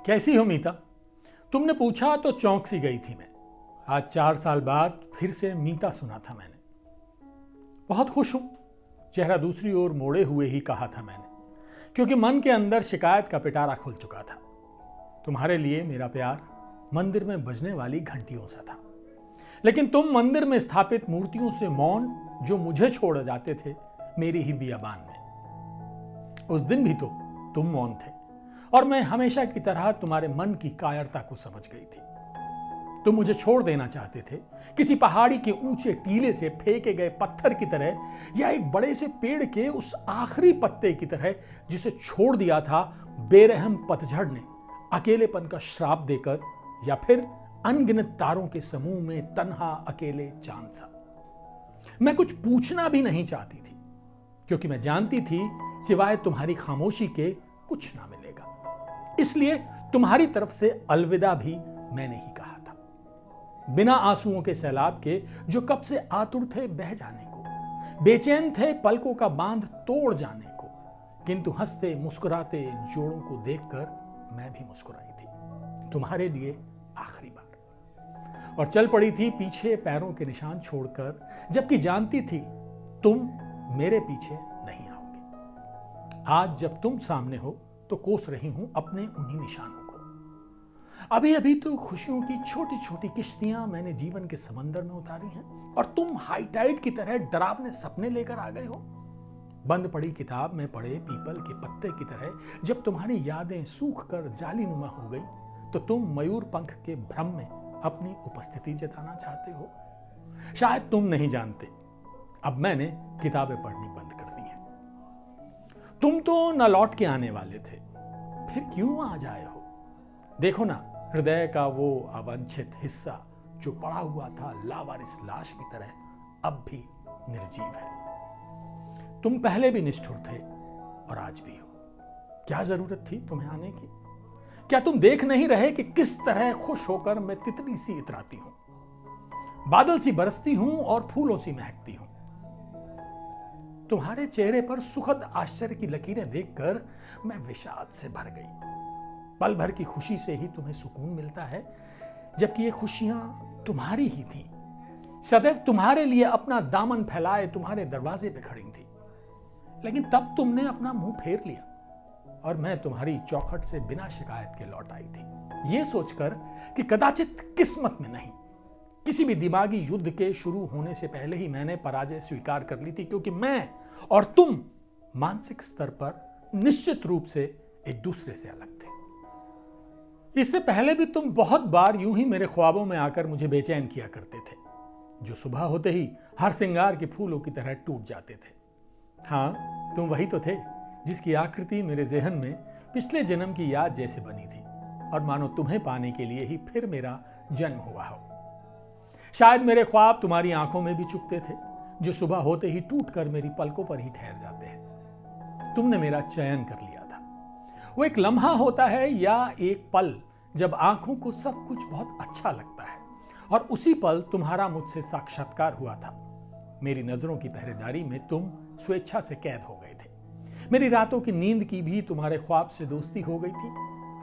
कैसी हो मीता? तुमने पूछा तो चौंक सी गई थी मैं। आज 4 साल बाद फिर से मीता सुना था मैंने। बहुत खुश हूं, चेहरा दूसरी ओर मोड़े हुए ही कहा था मैंने, क्योंकि मन के अंदर शिकायत का पिटारा खुल चुका था। तुम्हारे लिए मेरा प्यार मंदिर में बजने वाली घंटियों सा था, लेकिन तुम मंदिर में स्थापित मूर्तियों से मौन जो मुझे छोड़ जाते थे मेरी ही बियाबान में। उस दिन भी तो तुम मौन थे और मैं हमेशा की तरह तुम्हारे मन की कायरता को समझ गई थी। तुम मुझे छोड़ देना चाहते थे, किसी पहाड़ी के ऊंचे टीले से फेंके गए पत्थर की तरह, या एक बड़े से पेड़ के उस आखिरी पत्ते की तरह जिसे छोड़ दिया था बेरहम पतझड़ ने अकेलेपन का श्राप देकर, या फिर अनगिनत तारों के समूह में तन्हा अकेले चांद सा। मैं कुछ पूछना भी नहीं चाहती थी, क्योंकि मैं जानती थी सिवाय तुम्हारी खामोशी के कुछ ना मिलेगा। इसलिए तुम्हारी तरफ से अलविदा भी मैंने ही कहा था, बिना आंसुओं के सैलाब के जो कब से आतुर थे बह जाने को, बेचैन थे पलकों का बांध तोड़ जाने को, किंतु हंसते मुस्कुराते जोड़ों को देखकर मैं भी मुस्कुराई थी, तुम्हारे लिए आखिरी बार। और चल पड़ी थी पीछे पैरों के निशान छोड़कर, जबकि जानती थी तुम मेरे पीछे नहीं आओगे। आज जब तुम सामने हो तो कोस रही हूं अपने उन्हीं निशानों को। अभी अभी तो खुशियों की छोटी छोटी किश्तियां मैंने जीवन के समंदर में उतारी हैं, और तुम हाई टाइड की तरह डरावने सपने लेकर आ गए हो। बंद पड़ी किताब में पड़े पीपल के पत्ते की तरह जब तुम्हारी यादें सूख कर जालीनुमा हो गई, तो तुम मयूर पंख के भ्रम में अपनी उपस्थिति जताना चाहते हो। शायद तुम नहीं जानते, अब मैंने किताबें पढ़नी बंद कर दी हैं। तुम तो न लौट के आने वाले थे, फिर क्यों आज आए हो? देखो ना, हृदय का वो अवांछित हिस्सा जो पड़ा हुआ था लावारिस लाश की तरह, अब भी निर्जीव है। तुम पहले भी निष्ठुर थे और आज भी हो। क्या जरूरत थी तुम्हें आने की? क्या तुम देख नहीं रहे कि किस तरह खुश होकर मैं तितली सी इतराती हूं, बादल सी बरसती हूं और फूलों सी महकती हूं? तुम्हारे चेहरे पर सुखद आश्चर्य की लकीरें देखकर मैं विषाद से भर गई। पल भर की खुशी से ही तुम्हें सुकून मिलता है, जबकि ये खुशियां तुम्हारी ही थीं, सदैव तुम्हारे लिए अपना दामन फैलाए तुम्हारे दरवाजे पे खड़ी थी। लेकिन तब तुमने अपना मुंह फेर लिया और मैं तुम्हारी चौखट से बिना शिकायत के लौट आई थी, ये सोचकर कि कदाचित किस्मत में नहीं, किसी भी दिमागी युद्ध के शुरू होने से पहले ही मैंने पराजय स्वीकार कर ली थी, क्योंकि मैं और तुम मानसिक स्तर पर निश्चित रूप से एक दूसरे से अलग थे। इससे पहले भी तुम बहुत बार यूं ही मेरे ख्वाबों में आकर मुझे बेचैन किया करते थे, जो सुबह होते ही हर श्रृंगार के फूलों की तरह टूट जाते थे। हाँ, तुम वही तो थे जिसकी आकृति मेरे ज़हन में पिछले जन्म की याद जैसे बनी थी, और मानो तुम्हें पाने के लिए ही फिर मेरा जन्म हुआ हो। शायद मेरे ख्वाब तुम्हारी आंखों में भी चुपते थे, जो सुबह होते ही टूटकर मेरी पलकों पर ही ठहर जाते हैं। तुमने मेरा चयन कर लिया था। वो एक लम्हा होता है या एक पल जब आंखों को सब कुछ बहुत अच्छा लगता है, और उसी पल तुम्हारा मुझसे साक्षात्कार हुआ था। मेरी नजरों की पहरेदारी में तुम स्वेच्छा से कैद हो गए थे। मेरी रातों की नींद की भी तुम्हारे ख्वाब से दोस्ती हो गई थी।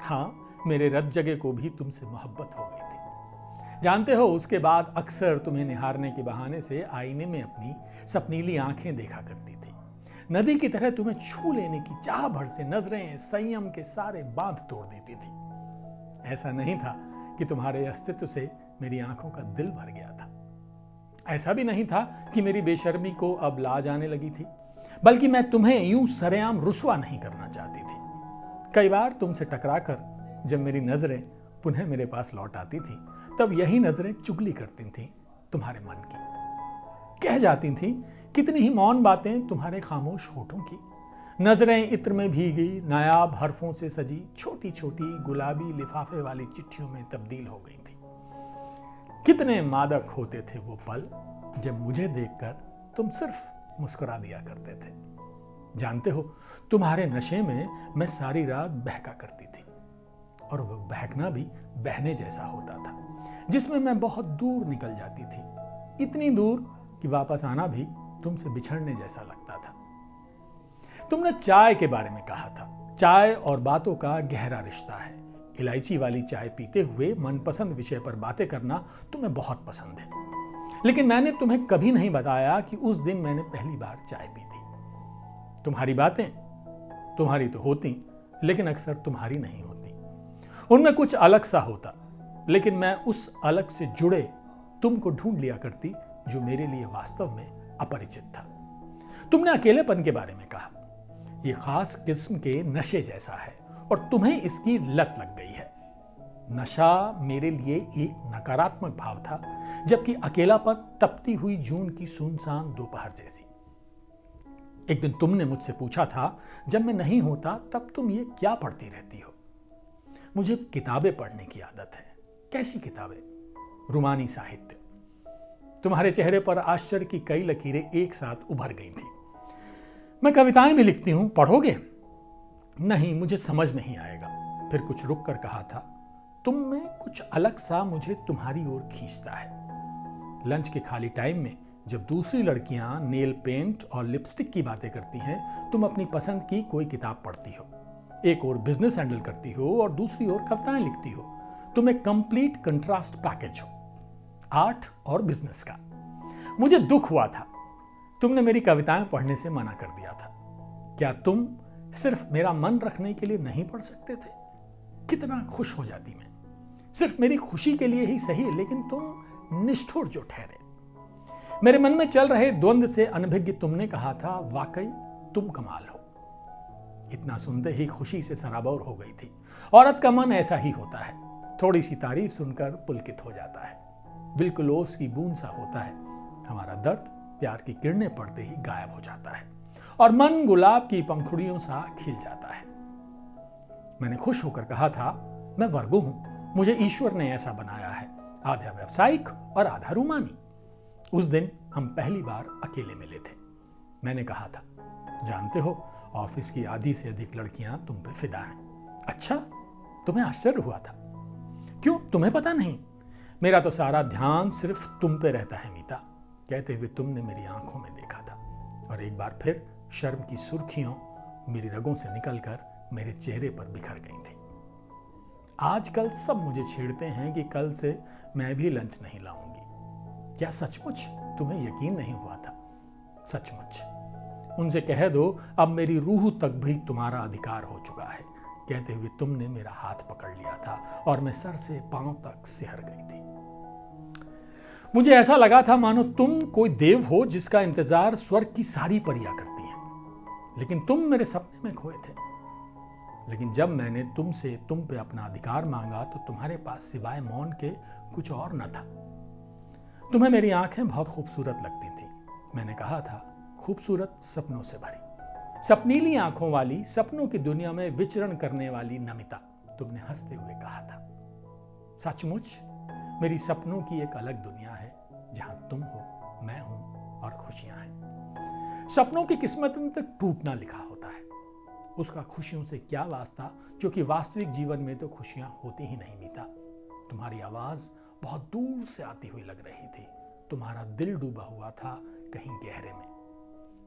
हाँ, मेरे रत जगह को भी तुमसे मोहब्बत हो गई थी। जानते हो, उसके बाद अक्सर तुम्हें निहारने के बहाने से आईने में अपनी सपनीली आंखें देखा करती थी। नदी की तरह तुम्हें छू लेने की चाह भर से नजरें संयम के सारे बांध तोड़ देती थी। ऐसा नहीं था कि तुम्हारे अस्तित्व से मेरी आंखों का दिल भर गया था। ऐसा भी नहीं था कि मेरी बेशर्मी को अब लाज आने लगी थी, बल्कि मैं तुम्हें यूं सरेआम रुसवा नहीं करना चाहती थी। कई बार तुमसे टकराकर जब मेरी नजरें पुनः मेरे पास लौट आती थी, तब यही नजरें चुगली करती थीं तुम्हारे मन की, कह जाती थीं कितनी ही मौन बातें तुम्हारे खामोश होठों की। नजरें इत्र में भीगी नायाब हरफों से सजी छोटी छोटी गुलाबी लिफाफे वाली चिट्ठियों में तब्दील हो गई थी। कितने मादक होते थे वो पल जब मुझे देखकर तुम सिर्फ मुस्कुरा दिया करते थे। जानते हो, तुम्हारे नशे में मैं सारी रात बहका करती थी, और वो बहकना भी बहने जैसा होता था, जिसमें मैं बहुत दूर निकल जाती थी, इतनी दूर कि वापस आना भी तुमसे बिछड़ने जैसा लगता था। तुमने चाय के बारे में कहा था। चाय और बातों का गहरा रिश्ता है, इलायची वाली चाय पीते हुए मनपसंद विषय पर बातें करना तुम्हें बहुत पसंद है, लेकिन मैंने तुम्हें कभी नहीं बताया कि उस दिन मैंने पहली बार चाय पी थी। तुम्हारी बातें तुम्हारी तो होती, लेकिन अक्सर तुम्हारी नहीं होती। उनमें कुछ अलग सा होता, लेकिन मैं उस अलग से जुड़े तुमको ढूंढ लिया करती जो मेरे लिए वास्तव में अपरिचित था। तुमने अकेलेपन के बारे में कहा, यह खास किस्म के नशे जैसा है और तुम्हें इसकी लत लग गई है। नशा मेरे लिए एक नकारात्मक भाव था, जबकि अकेलापन तपती हुई जून की सुनसान दोपहर जैसी। एक दिन तुमने मुझसे पूछा था, जब मैं नहीं होता तब तुम ये क्या पढ़ती रहती हो? मुझे किताबें पढ़ने की आदत है। कैसी किताबें? रूमानी साहित्य। तुम्हारे चेहरे पर आश्चर्य की कई लकीरें एक साथ उभर गई थी। मैं कविताएं भी लिखती हूं, पढ़ोगे? नहीं, मुझे समझ नहीं आएगा। फिर कुछ रुक कर कहा था, तुम में कुछ अलग सा मुझे तुम्हारी ओर खींचता है। लंच के खाली टाइम में जब दूसरी लड़कियां नेल पेंट और लिपस्टिक की बातें करती हैं, तुम अपनी पसंद की कोई किताब पढ़ती हो। एक और बिजनेस हैंडल करती हो और दूसरी ओर कविताएं लिखती हो। तुम एक कंप्लीट कंट्रास्ट पैकेज हो, आर्ट और बिजनेस का। मुझे दुख हुआ था, तुमने मेरी कविताएं पढ़ने से मना कर दिया था। क्या तुम सिर्फ मेरा मन रखने के लिए नहीं पढ़ सकते थे? कितना खुश हो जाती मैं। सिर्फ मेरी खुशी के लिए ही सही, लेकिन तुम निष्ठुर जो ठहरे। मेरे मन में चल रहे द्वंद्व से अनभिज्ञ तुमने कहा था, वाकई तुम कमाल हो। इतना सुनते ही खुशी से सराबोर हो गई थी। औरत का मन ऐसा ही होता है, थोड़ी सी तारीफ सुनकर पुलकित हो जाता है। बिल्कुल ओस की बूंद सा होता है। हमारा दर्द प्यार की किरणें पड़ते ही गायब हो जाता है और मन गुलाब की पंखुड़ियों सा खिल जाता है। मैंने खुश होकर कहा था, मैं वर्गो हूं, मुझे ईश्वर ने ऐसा बनाया है, आधा व्यावसायिक और आधा रूमानी। उस दिन हम पहली बार अकेले मिले थे। मैंने कहा था, जानते हो, ऑफिस की आधी से अधिक लड़कियां तुम पे फिदा हैं। अच्छा, तुम्हें आश्चर्य हुआ था? क्यों, तुम्हें पता नहीं? मेरा तो सारा ध्यान सिर्फ तुम पे रहता है मीता, कहते हुए तुमने मेरी आंखों में देखा था और एक बार फिर शर्म की सुर्खियों मेरी रगों से निकलकर मेरे चेहरे पर बिखर गई थी। आजकल सब मुझे छेड़ते हैं कि कल से मैं भी लंच नहीं लाऊंगी। क्या सचमुच तुम्हें यकीन नहीं हुआ था? सचमुच। उनसे कह दो, अब मेरी रूह तक भी तुम्हारा अधिकार हो चुका है, कहते हुए तुमने मेरा हाथ पकड़ लिया था और मैं सर से पांव तक सिहर गई थी। मुझे ऐसा लगा था मानो तुम कोई देव हो जिसका इंतजार स्वर्ग की सारी परियां करती हैं, लेकिन तुम मेरे सपने में खोए थे। लेकिन जब मैंने तुमसे तुम पे अपना अधिकार मांगा तो तुम्हारे पास सिवाय मौन के कुछ और न था। तुम्हें मेरी आंखें बहुत खूबसूरत लगती थी। मैंने कहा था, खूबसूरत सपनों से भरी, सपनीली आंखों वाली, सपनों की दुनिया में विचरण करने वाली नमिता, तुमने हंसते हुए कहा था। सचमुच मेरी सपनों की एक अलग दुनिया है जहां तुम हो, मैं हूं और खुशियां हैं। सपनों की किस्मत में तो टूटना लिखा होता है, उसका खुशियों से क्या वास्ता, क्योंकि वास्तविक जीवन में तो खुशियां होती ही नहीं मीता। तुम्हारी आवाज बहुत दूर से आती हुई लग रही थी, तुम्हारा दिल डूबा हुआ था कहीं गहरे में।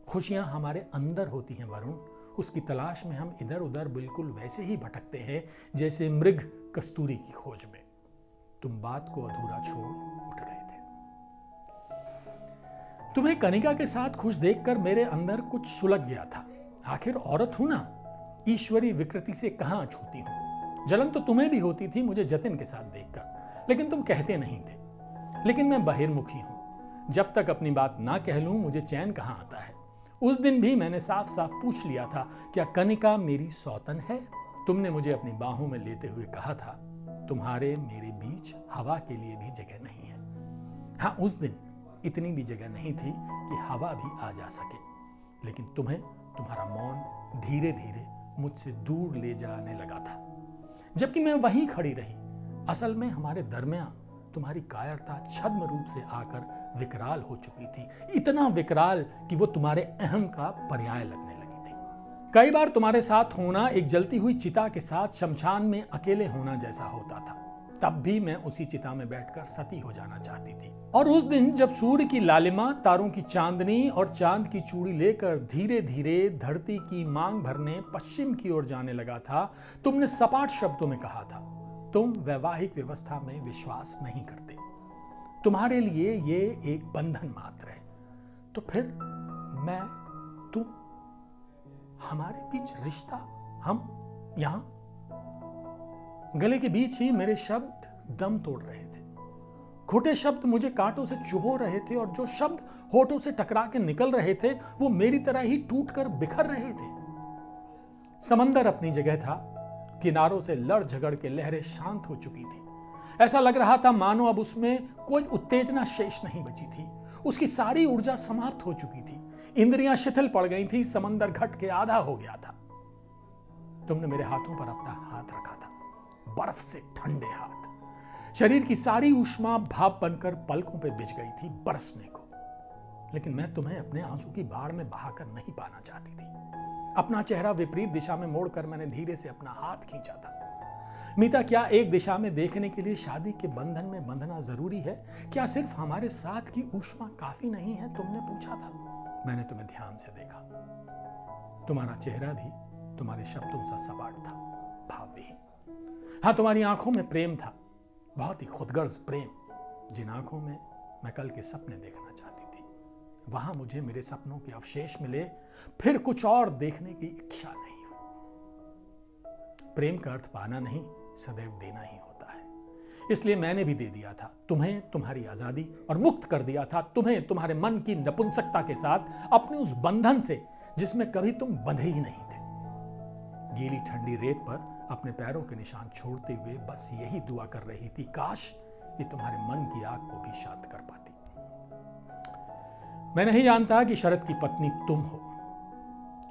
खुशियां हमारे अंदर होती हैं वरुण, उसकी तलाश में हम इधर उधर बिल्कुल वैसे ही भटकते हैं जैसे मृग कस्तूरी की खोज में। तुम बात को अधूरा छोड़ उठ गए थे। तुम्हें कनिका के साथ खुश देखकर मेरे अंदर कुछ सुलग गया था। आखिर औरत हूं ना, ईश्वरी विकृति से कहां छूती हूं। जलन तो तुम्हें भी होती थी मुझे जतिन के साथ देखकर, लेकिन तुम कहते नहीं थे। लेकिन मैं बहिर्मुखी हूं, जब तक अपनी बात ना कह लूं मुझे चैन कहां आता है। उस दिन भी मैंने साफ साफ पूछ लिया था, क्या कनिका मेरी सौतन है? तुमने मुझे अपनी बाहों में लेते हुए कहा था, तुम्हारे मेरे बीच हवा के लिए भी जगह नहीं है। हाँ, उस दिन इतनी भी जगह नहीं थी कि हवा भी आ जा सके, लेकिन तुम्हें तुम्हारा मौन धीरे धीरे मुझसे दूर ले जाने लगा था, जबकि मैं वहीं खड़ी रही। असल में हमारे दरमियान तुम्हारी कायरता छद्म रूप से आकर विकराल हो चुकी थी, इतना विकराल कि वो तुम्हारे अहम का पर्याय लगने लगी थी। कई बार तुम्हारे साथ होना एक जलती हुई चिता के साथ शमशान में अकेले होना जैसा होता था। तब भी मैं उसी चिता में बैठकर सती हो जाना चाहती थी। और उस दिन जब सूर्य की लालिमा, तारों की चांदनी और चांद की चूड़ी लेकर धीरे धीरे धरती की मांग भरने पश्चिम की ओर जाने लगा था, तुमने सपाट शब्दों में कहा था, तुम वैवाहिक व्यवस्था में विश्वास नहीं करते, तुम्हारे लिए ये एक बंधन मात्र है, तो फिर मैं, तुम, हमारे बीच रिश्ता, हम यहां। गले के बीच ही मेरे शब्द दम तोड़ रहे थे। खोटे शब्द मुझे कांटों से चुभो रहे थे और जो शब्द होठों से टकरा के निकल रहे थे वो मेरी तरह ही टूटकर बिखर रहे थे। समंदर अपनी जगह था, किनारों से लड़ झगड़ के लहरें शांत हो चुकी थी। ऐसा लग रहा था मानो अब उसमें कोई उत्तेजना शेष नहीं बची थी। उसकी सारी ऊर्जा समाप्त हो चुकी थी, इंद्रियां शिथिल पड़ गई थी, समंदर घट के आधा हो गया था। तुमने मेरे हाथों पर अपना हाथ रखा था, बर्फ से ठंडे हाथ। शरीर की सारी ऊष्मा भाप बनकर पलकों पे बिछ गई थी बरसने को। लेकिन मैं तुम्हें अपने आंसू की बाढ़ में बहाकर नहीं पाना चाहती थी। अपना चेहरा विपरीत दिशा में मोड़कर मैंने धीरे से अपना हाथ खींचा था। मीता, क्या एक दिशा में देखने के लिए शादी के बंधन में बंधना जरूरी है? क्या सिर्फ हमारे साथ की ऊष्मा काफी नहीं है? तुमने पूछा था। मैंने तुम्हें ध्यान से देखा। तुम्हारा चेहरा भी तुम्हारे शब्दों सा सपाट था, भावविहीन। हाँ, तुम्हारी आंखों में प्रेम था, बहुत ही खुदगर्ज प्रेम। जिन आंखों में मैं कल के सपने देखना चाहती थी, वहां मुझे मेरे सपनों के अवशेष मिले, फिर कुछ और देखने की इच्छा नहीं हुई। प्रेम का अर्थ पाना नहीं, सदैव देना ही होता है। इसलिए मैंने भी दे दिया था तुम्हें तुम्हारी आजादी और मुक्त कर दिया था तुम्हें तुम्हारे मन की नपुंसकता के साथ अपने उस बंधन से जिसमें कभी तुम बंधे ही नहीं थे। गीली ठंडी रेत पर अपने पैरों के निशान छोड़ते हुए बस यही दुआ कर रही थी, काश ये तुम्हारे मन की आग को भी शांत कर पाती। मैं नहीं जानता कि शरद की पत्नी तुम हो।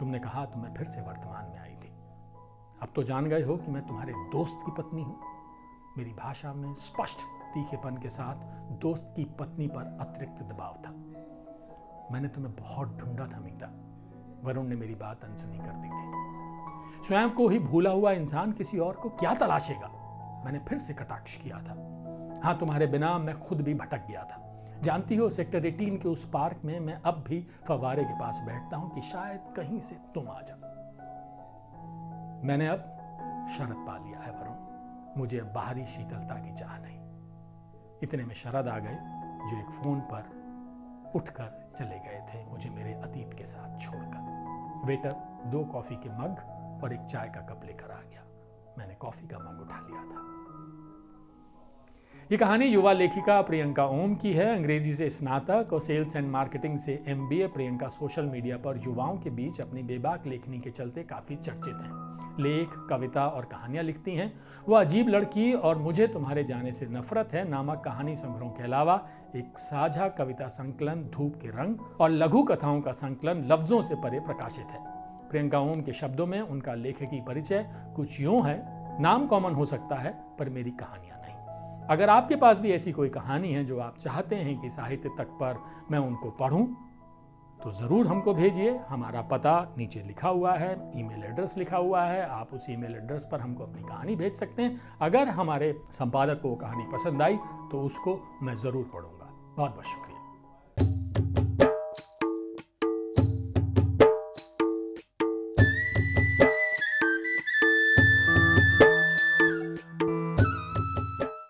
तुमने कहा तो मैं फिर से वर्तमान में आई थी। अब तो जान गए हो कि मैं तुम्हारे दोस्त की पत्नी हूं। मेरी भाषा में स्पष्ट तीखेपन के साथ दोस्त की पत्नी पर अतिरिक्त दबाव था। मैंने तुम्हें बहुत ढूंढा था मीता। वरुण ने मेरी बात अनसुनी कर दी थी। स्वयं को ही भूला हुआ इंसान किसी और को क्या तलाशेगा? मैंने फिर से कटाक्ष किया था। हाँ, तुम्हारे बिना मैं खुद भी भटक गया था। जानती हो, सेक्टर 18 के उस पार्क में मैं अब भी फव्वारे के पास बैठता हूं कि शायद कहीं से तुम आ जाओ। मैंने अब शरद पा लिया है वरुण। मुझे अब बाहरी शीतलता की चाह नहीं। इतने में शरद आ गए, जो एक फोन पर उठकर चले गए थे, मुझे मेरे अतीत के साथ छोड़कर। वेटर 2 कॉफी के मग और एक चाय का कप लेकर आ गया। मैंने कॉफी का मग उठा लिया था। ये कहानी युवा लेखिका प्रियंका ओम की है। अंग्रेजी से स्नातक और सेल्स एंड मार्केटिंग से MBA प्रियंका सोशल मीडिया पर युवाओं के बीच अपनी बेबाक लेखनी के चलते काफी चर्चित हैं। लेख, कविता और कहानियां लिखती हैं। वह अजीब लड़की और मुझे तुम्हारे जाने से नफरत है नामक कहानी संग्रहों के अलावा एक साझा कविता संकलन धूप के रंग और लघु कथाओं का संकलन लफ्जों से परे प्रकाशित है। प्रियंका ओम के शब्दों में उनका लेखकी परिचय कुछ यूं है, नाम कॉमन हो सकता है पर मेरी कहानियां नहीं। अगर आपके पास भी ऐसी कोई कहानी है जो आप चाहते हैं कि साहित्य तक पर मैं उनको पढ़ूं, तो जरूर हमको भेजिए। हमारा पता नीचे लिखा हुआ है, ईमेल एड्रेस लिखा हुआ है। आप उस ईमेल एड्रेस पर हमको अपनी कहानी भेज सकते हैं। अगर हमारे संपादक को कहानी पसंद आई तो उसको मैं जरूर पढ़ूंगा। बहुत बहुत शुक्रिया।